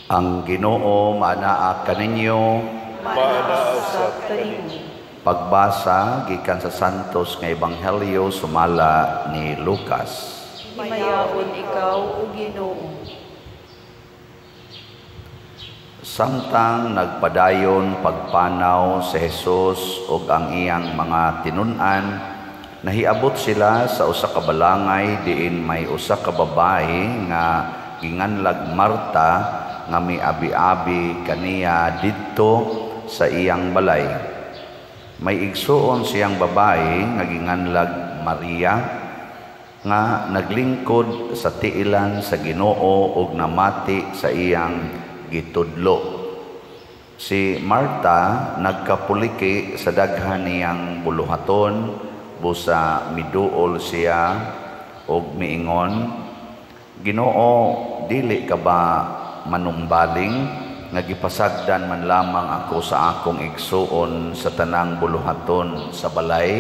Ang Ginoo manaa kaninyo. Manaasap kaninyo. Pagbasa gikan sa Santos nga Ebanghelyo sumala ni Lucas. Himayaon ikaw, O Ginoo. Samtang nagpadayon pagpanaw si Jesus ug ang iyang mga tinun-an, nahiabot sila sa usa ka balangay diin may usa ka babae nga ginganlag Marta nga miabi-abi kaniya didto sa iyang balay. May igsuon siyang babae nga ginganlag Maria nga naglingkod sa tiilan sa Ginoo ug namati sa iyang gitudlo. Si Marta nagkapuliki sa daghan niyang buluhaton, busa miduol siya ug miingon, Ginoo, dili ka ba manumbaling nga gipasagdan man lamang ako sa akong igsuon sa tanang buluhaton sa balay?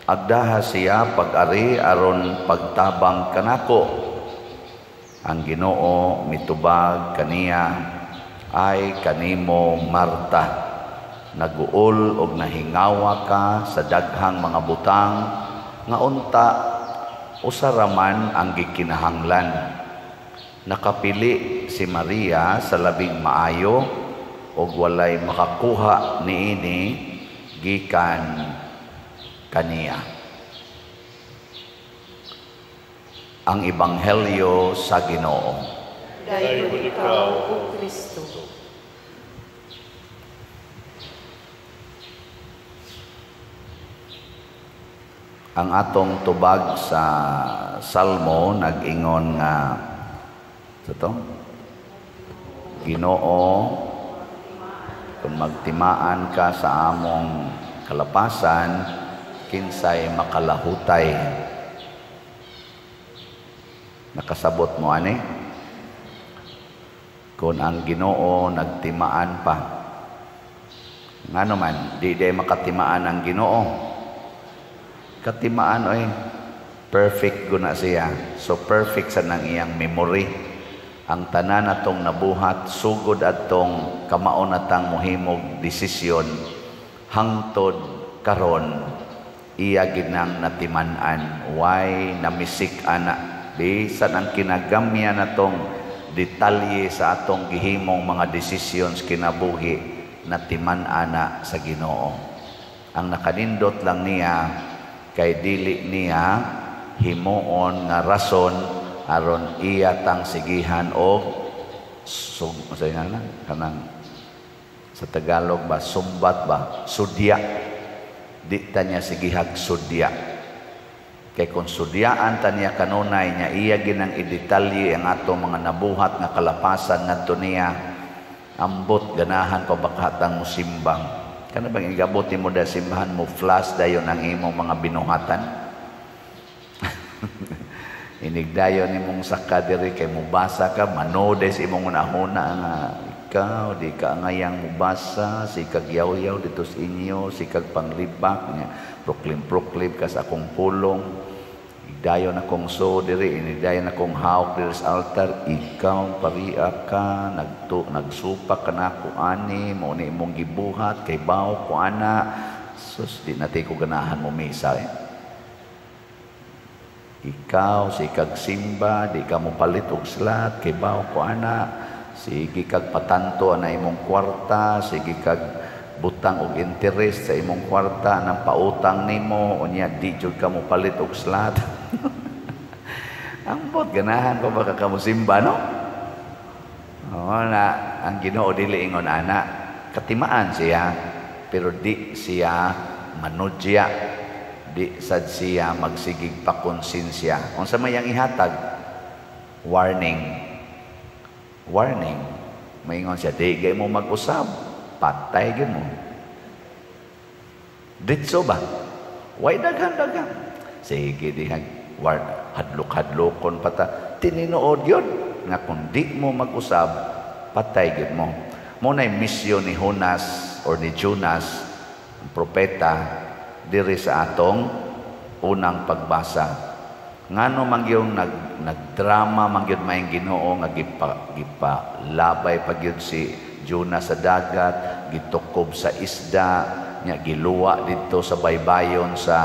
Agdaha siya pag-ari aron pagtabang kanako. Ang Ginoo mitubag kaniya, ay kanimo Marta, naguol og nahingawa ka sa daghang mga butang nga unta usaraman ang gikinahanglan. Nakapili si Maria sa labing maayo ug walay makakuha niini gikan kaniya. Ang Ebanghelyo sa Ginoo. Dayon ikaw, O Kristo. Ang atong tubag sa Salmo nag-ingon nga Ginoo, kung magtimaan ka sa among kalapasan, kinsay makalahutay. Nakasabot mo ani? Kung ang Ginoo nagtimaan pa, ngano man di makatimaan ang Ginoo. Katimaan oy, perfect guna siya. So perfect sa nang iyang memory. Ang tanan atong nabuhat sugod atong kamaon natang mohimog desisyon hangtod karon iya ginang natiman-an. Why namisik ana bisan ang kinagamyan natong detalye sa atong gihimong mga decisions kinabuhi natiman ana sa Ginoo. Ang nakanindot lang niya kay dili niya himuon nga rason aron iya tang sigihan og kanang sa Tagalog ba sumbat ba sudya. Di ta niya sigihag sudya. Kay kung sudyaan ta niya kanunay niya iya ginang idetalye ang atong mga nabuhat nga kalapasan ngadto niya, ambot ganahan pa bakatang musimbang. Kana bang igabuti mo da simbahan mo flash dayon ang imong mga binuhatan? Inigdayon nimong saka diri kay mubasa ka manodes imong unahuna nga ikaw di ka ngayang mubasa si kag yaw-yaw dito sa inyo si kag panglibak niya proklim ka sa akong pulong. Igdayon akong so diri inigdayon akong hawak diri sa altar, ikaw pariak ka nagsupak ka na ko ani mo ni imong gibuhat kay bawo ko ana sus di natay ko ganahan mo misa Ikaw si kag simba di ka mo palit og slat kay bawo ko ana, sige kag patanto na imong kwarta, sige kag butang og interest sa imong kwarta nang pautang nimo unya di jud ka mo palit og slat. Ambot ganahan pa baka ka mo simba no? Na ang Ginoo dili ingon ana, katimaan siya pero di siya manudya. Di sad siya magsigig pa konsensya. Unsa may ang ihatag? Warning. Maingon siya, di gay mo mag-usab, patay gyud mo. Ditso ba? Way daghan. Sige di hadlok-hadlokon pata. Tininood yun nga kung di mo mag-usab, patay gyud mo. Muna'y misyon ni Jonas or ni Jonas, ang propeta, diri sa atong unang pagbasa. Ngano man yung nagdrama man gyud maayong Ginoo nga gipalabay pa gyud si Jonah sa dagat, gitukob sa isda, nya giluwa dito sa baybayon sa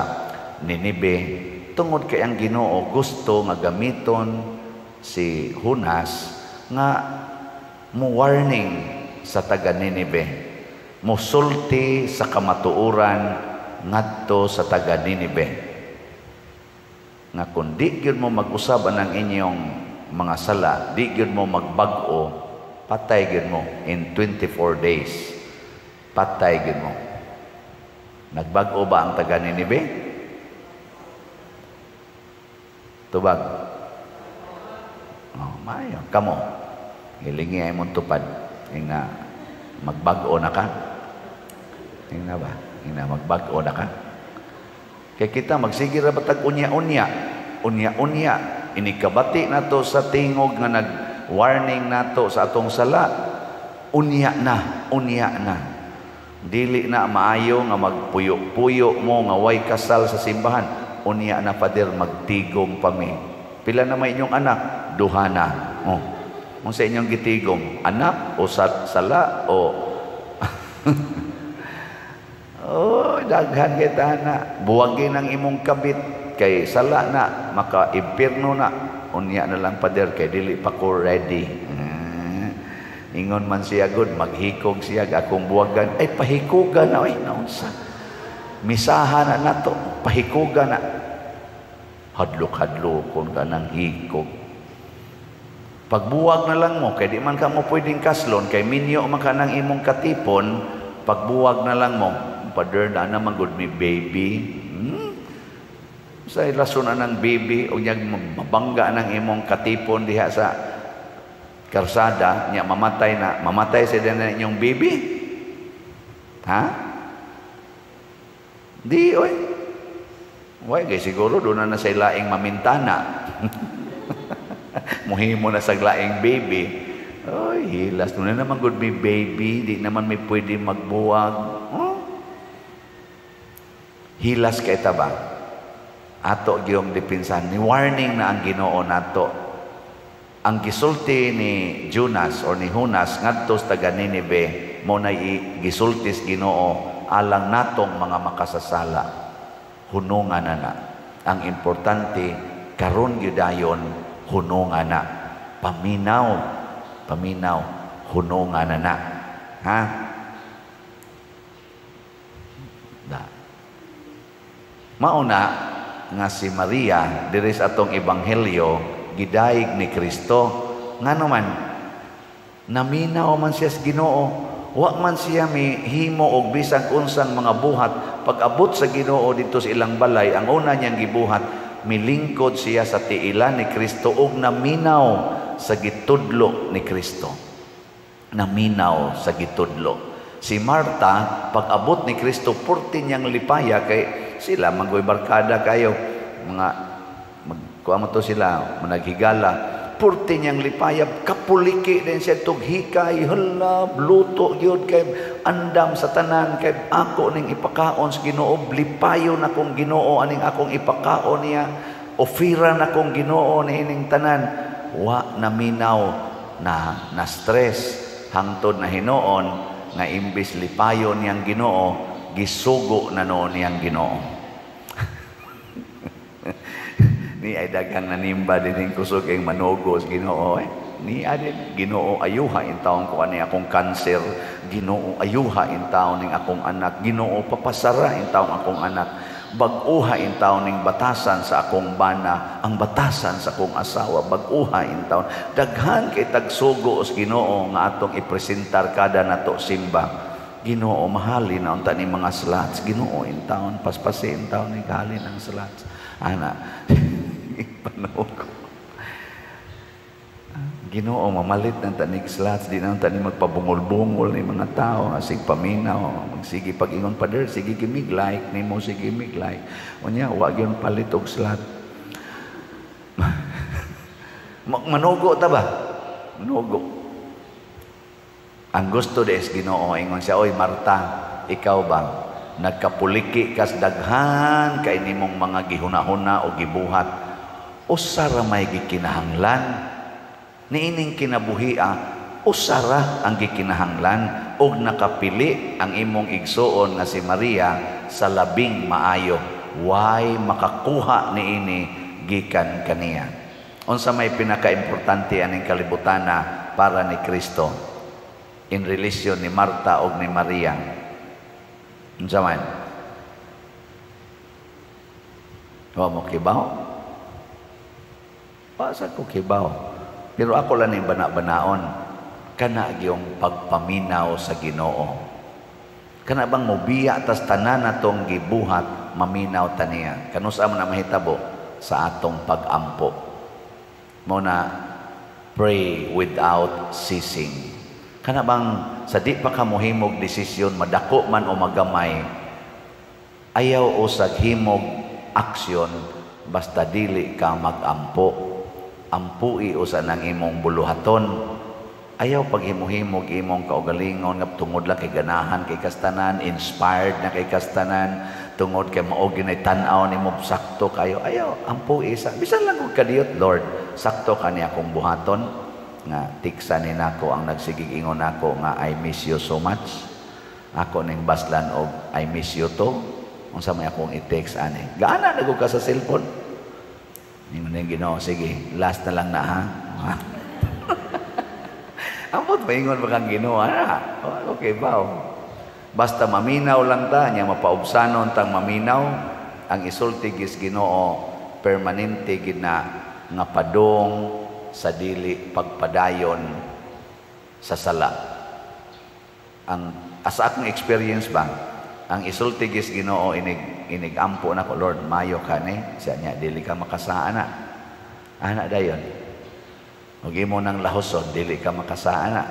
Ninibe. Tungod kay ang Ginoo gusto nga gamiton si Jonas nga mo warning sa taga Ninibe, musulti sa kamatuoran ngadto sa taga Ninibe nga kung di gyud mo mag-usab ang inyong mga sala, di gyud mo magbag-o, patay gyud mo in 24 days. Patay gyud mo. Nagbag-o ba ang taga Ninibe? Tubag. Oh, maayo kamo. Hilingi ay mong tupad. Nga magbag-o na ka. Nga ba? Nga magbag-o na ka. Kaya kita magsige ra batag unya-unya. Unya-unya. Inikabati na to sa tingog nga nag-warning na to sa atong sala. Unya na. Unya na. Dili na maayo nga magpuyo-puyo mo nga way kasal sa simbahan. Unya na, Pader, magtigom pa mi. Pila na may inyong anak? Duha na. Oh. Kung sa inyong gitigom, anak o sala o oh, daghan kita na. Buwagin ang imong kabit kay sala na, maka-impirno na. Unya na lang, Pader, kay dili pa ko ready. Ingon man siya good, maghikog siya, akong buwagan, ay pahikugan na, ay naunsa. Misahan na nato, pahikugan na. Hadlok-hadlokon ka ng hikog. Pagbuwag na lang mo, kay di man ka mo pwedeng kaslon, kay minyo man ka ng imong katipon, pagbuwag na lang mo, Pader, na naman good may baby. Sa ilason na ng baby, o niyag mabangga ng imong katipon diha sa karsada, niya mamatay sa din na inyong baby. Ha? Di, oy. Way, kay siguro doon na sa ilaing mamintana. Muhimo na sa laing baby. Oy, hilas. Doon na naman good may baby, di naman may pwede magbuwag. Hilas kay taba. Ato giyong dipinsan. Ni warning na ang Ginoo nato. Ang gisulti ni Jonas or ni Jonas ngadto sa taga Ninibe mo na gisultis Ginoo alang natong mga makasasala. Hunungan na. Ang importante karon gyudayon hunungan na. Paminaw, hunungan na. Ha? Mauna nga si Maria diri sa atong ebanghelyo gidaig ni Kristo ngano man naminaw man siya sa Ginoo, wa man siya himo og bisag unsang mga buhat. Pag-abot sa Ginoo dito sa ilang balay, ang una niyang gibuhat, milingkod siya sa tiilan ni Kristo ug naminaw sa gitudlo ni Kristo. Naminaw sa gitudlo. Si Marta, pag-abot ni Kristo, purti niyang lipaya kay sila manggoy barkada kayo mga magkuha mo to sila managhigala, purti niyang lipaya, kapuliki din siya tughikay, hala bluto gyud kay andam sa tanan kay ako ning ipakaon sa Ginoo, lipayon akong Ginoo aning akong ipakaon niya, ofiran akong Ginoo niining tanan. Wa naminaw na stress hangtod na hinuon nga imbis lipayon niyang Ginoo, gisugo na noon niyang Ginoo. Ni ay daghang nanimba din kusog ang manogos Ginoo. Ni adin Ginoo ayuha in taon ko ani akong kanser, Ginoo ayuha in taon ning akong anak, Ginoo papasara in taon akong anak, bag-uha in taon ning batasan sa akong bana, ang batasan sa akong asawa, bag-uha in taon. Daghan kay tagsugo os Ginoo nga atong ipresentar kada nato simba. Ginoo mahalin na unta ni mga slots, Ginoo in taon paspasin taon ni halin ang slots. Ana panaog ko. Ginoo mamalit ng tanig slots, di na tani magpabungol-bungol ni mga tao, asig paminaw, magsige pag-ingon Pader, sige gimig-like nimo, sige mig-like. Unya wa gyud palit og slot. Manugo ta ba? Manugo. Ang gusto des Ginoo ingon siya, oy Marta, ikaw ba nagkapuliki kas daghan kay nimong mga gihuna-huna o gibuhat, usara may gikinahanglan. Niining kinabuhia, usara ang gikinahanglan og nakapili ang imong igsuon nga si Maria sa labing maayo. Why makakuha niini gikan kaniya. Unsa may pinaka-importante aning kalibutana para ni Kristo in relasyon ni Marta og ni Maria. Unsa man? Wa mo kibaw? Pasa ko kibaw. Pero ako lang yung bana-banaon, kana yung pagpaminaw sa Ginoo. Kana bang mobiya tas tanan natong gibuhat, maminaw taniya. Kanusa man na mahitabo sa atong pag-ampo. Muna, pray without ceasing. Kana bang sa di pa ka mohimog desisyon, madako man o magamay, ayaw usag himog aksyon, basta dili ka mag-ampo. Ampui usa nang imong buluhaton. Ayaw paghimuhimog imong kaugalingon nga tungod lang kay ganahan kay kastanan, inspired na kay kastanan, tungod kay mao ginay tan-aw nimo sakto kayo. Ayaw ampui isa. Bisan lang kog kadiyot, Lord, sakto kani akong buhaton nga tiksa ni nako ang nagsigig ingon nako nga I miss you so much. Ako ning baslan og I miss you too. Unsa may akong i-text ani. Gaana na ka sa cellphone. Ingon ning Ginoo, sige, last na lang na ha. Amot maingon ba kang Ginoo ana? Okay ba? Basta maminaw lang ta, nya mapaubsanon tang maminaw, ang isulti gis Ginoo permanente gid na nga padong sa dili pagpadayon sa sala. Ang asa akong experience ba, ang isulti gis Ginoo inig-ampo na ko, Lord, mayo ka ni, siya niya, dili ka makasaan na. Anak dayon. Huwag mo nang lahosod, dili ka makasaan na.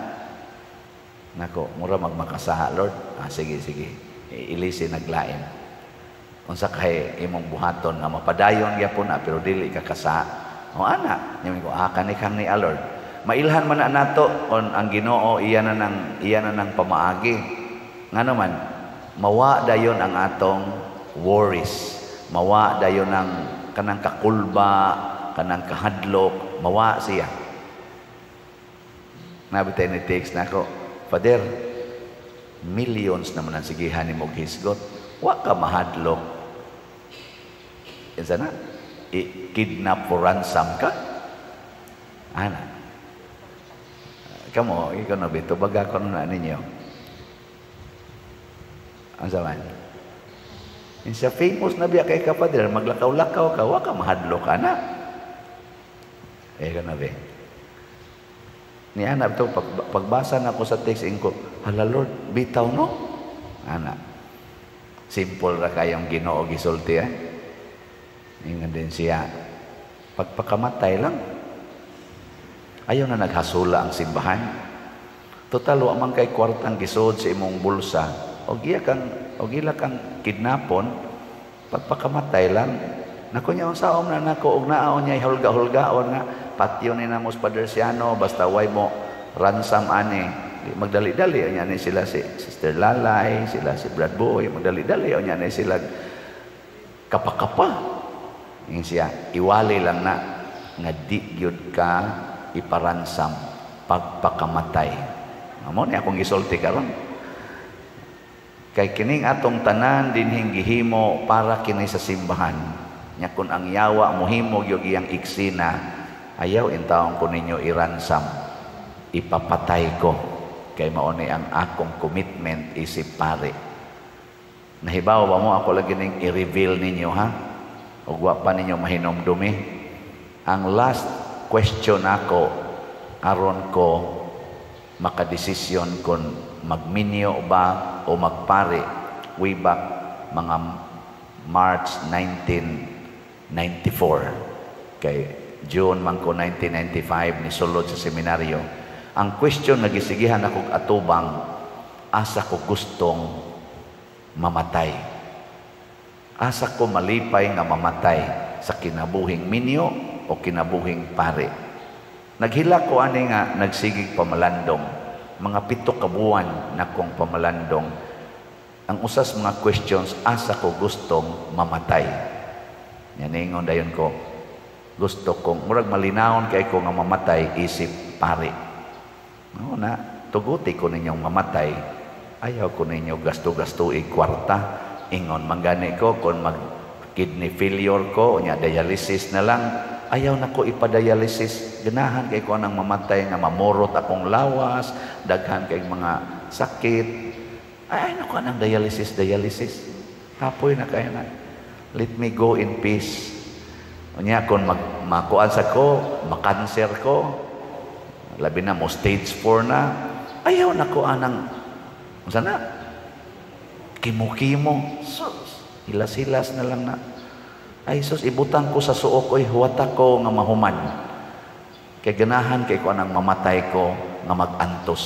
Nako, mura magmakasaha, Lord. Sige. Ilisi naglain. Unsa kay imong buhaton nga mapadayon gyapon na pero dili ka kasaha. O ana, niya ko, kani kang ni Lord. Mailhan man na nato on ang Ginoo iya na nang pamaagi. Nga naman, mawa dayon ang atong worries. Mawa dayon ang kanang kakulba, kanang kahadlok, mawa siya. Nabitay ni text nako, Father, millions naman ang sigihan ni mong hisgot. Wa ka mahadlok. Isa na, i-kidnap for ransom ka? Ana. Kamo, ikaw na bito, baga ko na ninyo. Ang saman. Sa famous na biya kay Kapader, maglakaw-lakaw ka, wa ka mahadlok ka na. Ikaw na be. Ni Ana, ito, pagbasa na ko sa text, ko, hala Lord, bitaw no? Ana. Simple ra kayong Ginoo gisulti Ingon din siya, pagpakamatay lang. Ayaw na naghasula ang simbahan. Total, wa man kay kwartang gisod sa imong bulsa. O gila kang kidnapon, pagpakamatay lang. Naku niya, unsaon na nako, og naaon niya, hulga-hulgaon nga, patyo ni Namos Padersiano, basta way mo ransom ani. Magdali-dali, o niya ni sila si Sister Lalay, sila si Brad Boy, magdali-dali, o niya ni sila kapakapa. Yung siya, iwali lang na, nga di gyud ka iparansam pagpakamatay. Amo ni akong gisulti karon. Kay kining atong tanan dinhing gihimo para kini sa simbahan. Nya kun ang yawa mohimo gyud iyang iksina, ayaw intawon ko ninyo iransam. Ipapatay ko. Kay mao ni ang akong commitment isip pare. Nahibaw ba mo ako lagi ning i-reveal ninyo ha? Ug wa pa ninyo mahinomdumi. Ang last question ako aron ko makadesisyon kung magminyo ba o magpare way back mga March 1994 kay June man ko 1995 ni sulod sa seminaryo. Ang question nga gisigihan ako atubang, asa ko gustong mamatay, asa ko malipay nga mamatay sa kinabuhing minyo o kinabuhing pare. Naghila ko ani nga nagsigig pamalandong, mga 7 ka buwan na kong pamalandong. Ang usas mga questions, asa ko gustong mamatay. Yan ingon dayon ko, Gusto kong murag malinawon kay ko nga mamatay isip pare. No na tuguti ko ninyong mamatay. Ayaw ko ninyo gasto-gasto kwarta. Ingon manggani ko kung mag kidney failure ko, nya dialysis na lang. Ayaw na ko ipadialysis. Ganahan kay ko nang mamatay nga mamurot akong lawas, daghan kay mga sakit. Ay na ko nang dialysis. Kapoy na kaya na. Let me go in peace. Unya kung makuan sa ko, makanser ko, labi na mo stage 4 na, ayaw na ko anang sana kimo-kimo. Sus, hilas-hilas na lang na. Ay sus, ibutang ko sa suok ko'y huwata ko nga mahuman. Kay ganahan kay ko anang mamatay ko nga mag-antos.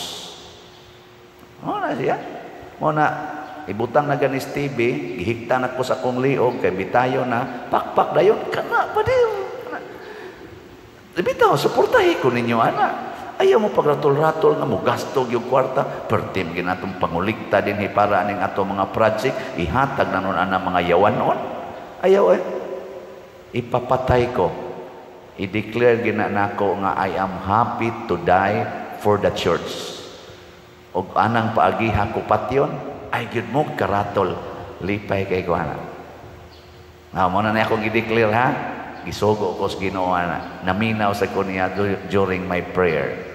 Mo na siya. Mo na ibutang na ganis TV, gihigtan ako sa akong liog, kay bitayo na, pakpak dayon, kana pa din. Bitaw, suportahi ko ninyo, anak. Ayaw mo pagratol-ratol nga mo gasto yung kwarta, pertim ginatong pangulikta din para aning ato mga project, ihatag na nun ang mga yawan noon. Ayaw ipapatay ko. I-declare ginanako nga I am happy to die for the church. O anang paagiha ko patyon, ay gyud mo karatol lipay kay ko ana. Mo na akong i-declare ha. Gisugo ko sa Ginoo ana. Naminaw sa ko niya during my prayer.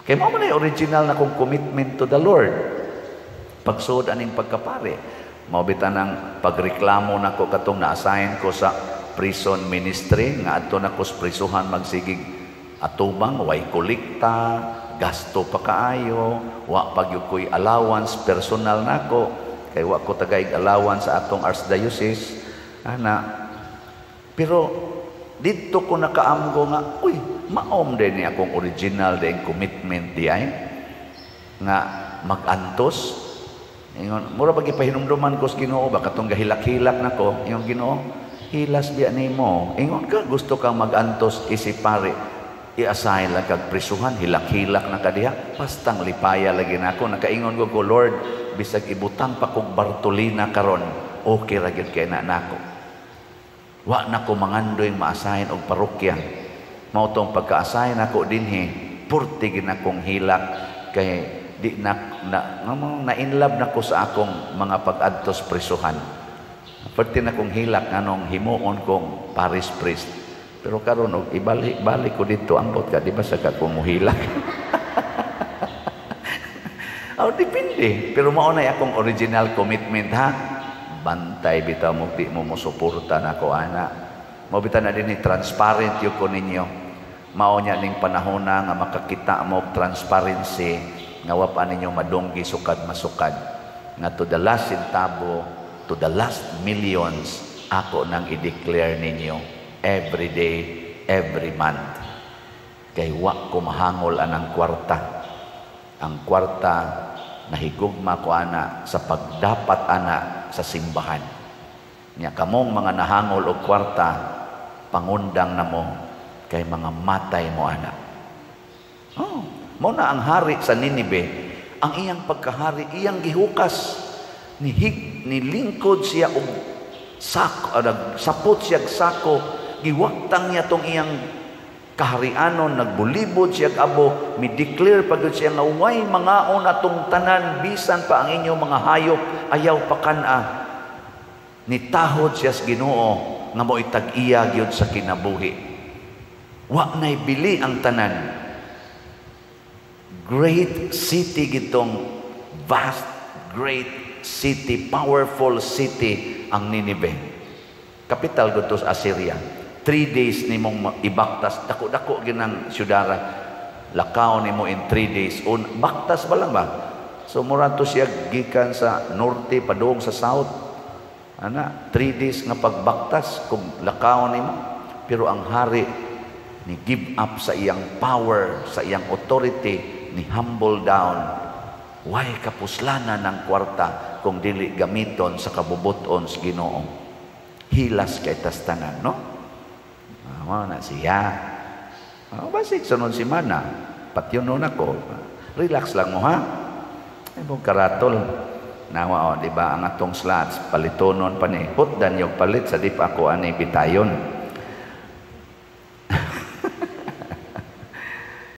Kay mo man original na kong commitment to the Lord. Pagsuod aning pagkapare. Mao bitan ang pagreklamo nako katong na-assign ko sa prison ministry nga adto nako sa prisuhan magsigig atubang way kolekta, gasto pa kaayo, wa pagyud ko'y allowance personal nako, kay wa ko tagaig allowance sa atong archdiocese ana. Pero dito ko nakaamgo nga, uy, maom din ni akong original din commitment di ay nga mag-antos. Ingon, mura pag ipahinumduman ko sa Ginoo ba katong gahilak-hilak nako, ingon Ginoo, hilas biya nimo. Ingon ka gusto kang mag-antos isip pare. I-assign lang kag prisuhan, hilak-hilak na kadiha, pastang lipaya lagi nako. Nakaingon ko, Lord, bisag ibutang pa kog Bartolina karon, okay ra gyud kay na nako. Wa na ko mangandoy ma-assign og parokya. Mao tong pagka-assign nako dinhi, purti gid akong hilak kay di na in love nako sa akong mga pag-adtos prisuhan. Purti na kong hilak nganong himuon kong parish priest. Pero karon og ibalik ko dito ambot ka di ba sa kakong muhilak. Depende. Pero mao na akong original commitment ha. Bantay bitaw mo di mo suporta nako ana. Mao bitaw na dinhi transparent yo ko ninyo. Mao nya ning panahon na nga makakita mo og transparency nga wa pa ninyo madunggi sukad masukad. Nga to the last centavo, to the last millions ako nang i-declare ninyo every day, every month. Kay wa ko mahangol anang kwarta. Ang kwarta nahigugma ko ana sa pagdapat ana sa simbahan. Nya kamong mga nahangol og kwarta, pangundang na mo kay mga matay mo ana. Mo na ang hari sa Ninibe, ang iyang pagkahari, iyang gihukas, nilingkod siya og sako, sapot siya sako, giwaktang niya tong iyang kaharianon, nagbulibod siya abo, mi-declare pagod siya nga way mangaon atong tanan, bisan pa ang inyong mga hayop, ayaw pa kana. Nitahod siya sa Ginoo nga mo itag-iya gyud sa kinabuhi. Wa nay bili ang tanan. Great city gitong vast, great city, powerful city ang Ninive. Capital gud sa Assyria. 3 days nimong ibaktas, dako-dako ginang syudara. Lakaw nimo in 3 days. Baktas ba lang ba? So mura to siya gikan sa norte padung sa south. Ana, 3 days nga pagbaktas kung lakaw nimo. Pero ang hari ni give up sa iyang power, sa iyang authority, ni humble down. Way kapuslanan ng kwarta kung dili gamiton sa kabubuton sa Ginoo. Hilas kay tastanan, no? Na siya. Basig sunod si mana. Patyon nun ako. Relax lang mo ha. Ay mo karatol. Nawa di ba ang atong slots palitonon pa ni. Hutdan yung palit sa di pa ako ani bitayon.